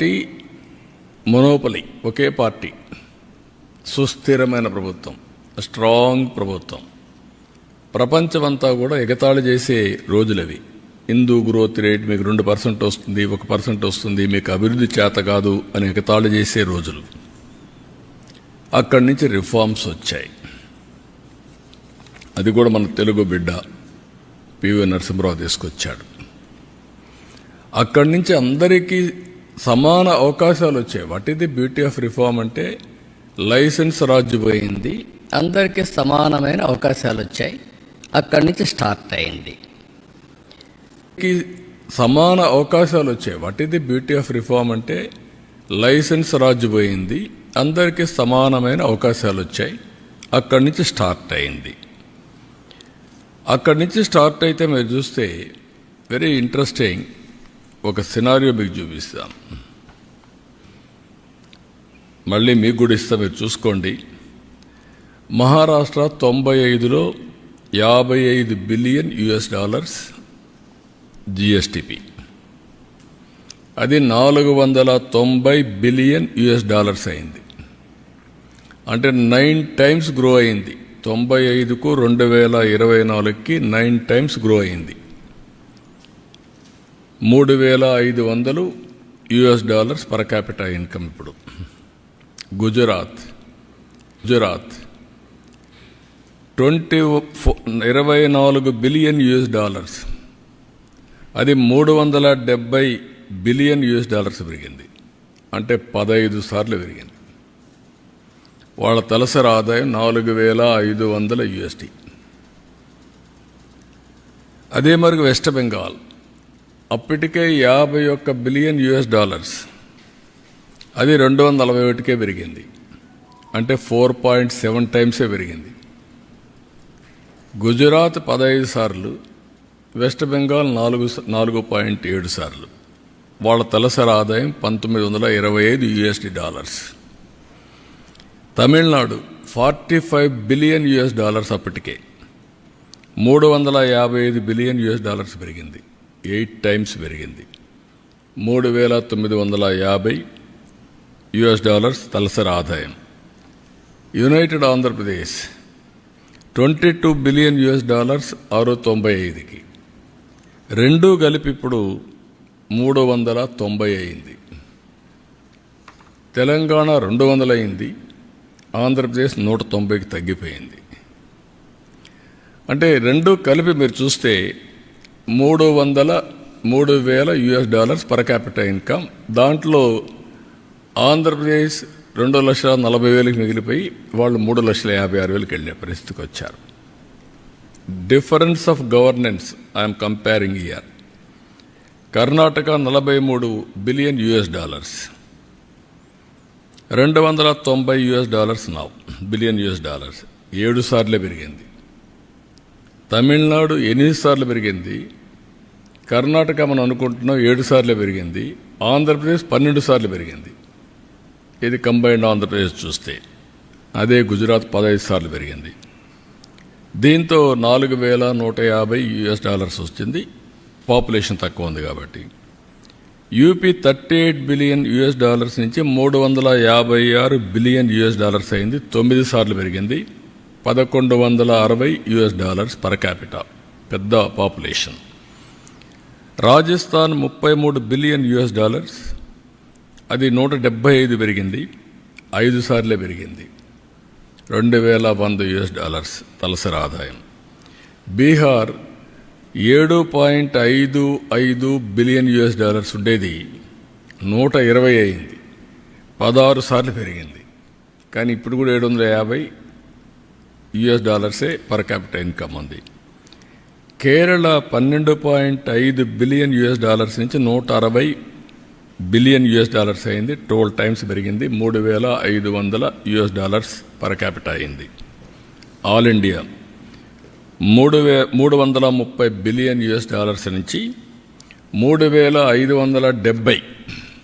Party monopoly, ఒకే party, సుస్థిరమైన ప్రభుత్వం, strong ప్రభుత్వం. ప్రపంచమంతా కూడా ఎగతాళి చేసే రోజులవి. హిందూ గ్రోత్ రేట్ మీకు 2% వస్తుంది, 1% వస్తుంది, మీకు అభివృద్ధి చేత కాదు అని ఎగతాళి చేసే రోజులు. అక్కడి నుంచి రిఫార్మ్స్ వచ్చాయి. అది కూడా మన తెలుగు బిడ్డ పివి నరసింహరావు తీసుకొచ్చాడు. అక్కడి నుంచి అందరికీ సమాన అవకాశాలు వచ్చాయి. What is the beauty of reform అంటే లైసెన్స్ రాజు పోయింది, అందరికీ సమానమైన అవకాశాలు వచ్చాయి. అక్కడి నుంచి స్టార్ట్ అయింది. సమాన అవకాశాలు వచ్చాయి. What is the beauty of reform అంటే లైసెన్స్ రాజు పోయింది, అందరికీ సమానమైన అవకాశాలు వచ్చాయి. అక్కడి నుంచి స్టార్ట్ అయింది. అక్కడి నుంచి స్టార్ట్ అయితే మీరు చూస్తే వెరీ ఇంట్రెస్టింగ్ ఒక సినారియో మీకు చూపిస్తాను. మళ్ళీ మీకు కూడా ఇస్తా, మీరు చూసుకోండి. మహారాష్ట్ర 95లో $55 బిలియన్ జిఎస్టిపి, అది $490 బిలియన్ అయింది. అంటే 9 టైమ్స్ గ్రో అయింది. 95కు 2024కి 9 టైమ్స్ గ్రో అయింది. $3,500 పర్ క్యాపిటల్ ఇన్కమ్. ఇప్పుడు గుజరాత్ 24 బిలియన్ అది $370 బిలియన్ పెరిగింది. అంటే 15 సార్లు పెరిగింది. వాళ్ళ తలసరి ఆదాయం $4,500. అదే మరి వెస్ట్ బెంగాల్ అప్పటికే $51 బిలియన్, అది 241కే పెరిగింది. అంటే 4.7 టైమ్సే పెరిగింది. గుజరాత్ 15 సార్లు, వెస్ట్ బెంగాల్ 4.7 సార్లు. వాళ్ళ తలసరి ఆదాయం $1,925. తమిళనాడు $45 బిలియన్ అప్పటికే, $355 బిలియన్ పెరిగింది. 8 టైమ్స్ పెరిగింది. $3,950 తలసరి ఆదాయం. యునైటెడ్ ఆంధ్రప్రదేశ్ $22 బిలియన్ 695కి, రెండూ కలిపి ఇప్పుడు 390 అయింది. తెలంగాణ 200 అయింది, ఆంధ్రప్రదేశ్ 190కి తగ్గిపోయింది. అంటే రెండు కలిపి మీరు చూస్తే $3,000 పర్ క్యాపిటల్ ఇన్కమ్. దాంట్లో ఆంధ్రప్రదేశ్ 2,40,000కి మిగిలిపోయి వాళ్ళు 3,56,000కి వెళ్ళే పరిస్థితికి వచ్చారు. Difference of governance I'm comparing year. Karnataka $43 billion, $290 billion, 7 సార్లే పెరిగింది. తమిళనాడు 8 సార్లు పెరిగింది. కర్ణాటక మనం అనుకుంటున్నాం 7 సార్లే పెరిగింది. ఆంధ్రప్రదేశ్ 12 సార్లు పెరిగింది. ఇది కంబైన్డ్ ఆంధ్రప్రదేశ్ చూస్తే. అదే గుజరాత్ 15 సార్లు పెరిగింది. దీంతో $4,150 వచ్చింది. పాపులేషన్ తక్కువ ఉంది కాబట్టి. యూపీ $38 బిలియన్ నుంచి $356 బిలియన్ అయింది. 9 సార్లు పెరిగింది. $1,160 పర్ క్యాపిటల్, పెద్ద పాపులేషన్. రాజస్థాన్ $33 బిలియన్, అది 175 పెరిగింది. 5 సార్లే పెరిగింది. $2,100 తలసరి ఆదాయం. బీహార్ $7.55 బిలియన్ ఉండేది, 120 అయింది. 16 సార్లు పెరిగింది. కానీ ఇప్పుడు కూడా $750 పర్ క్యాపిటల్ ఇన్కమ్ ఉంది. కేరళ $12.5 బిలియన్ నుంచి $160 బిలియన్ అయింది. 12 టైమ్స్ పెరిగింది. $3,500 పర్ క్యాపిటల్ అయింది. ఆల్ ఇండియా $330 బిలియన్ నుంచి $3,570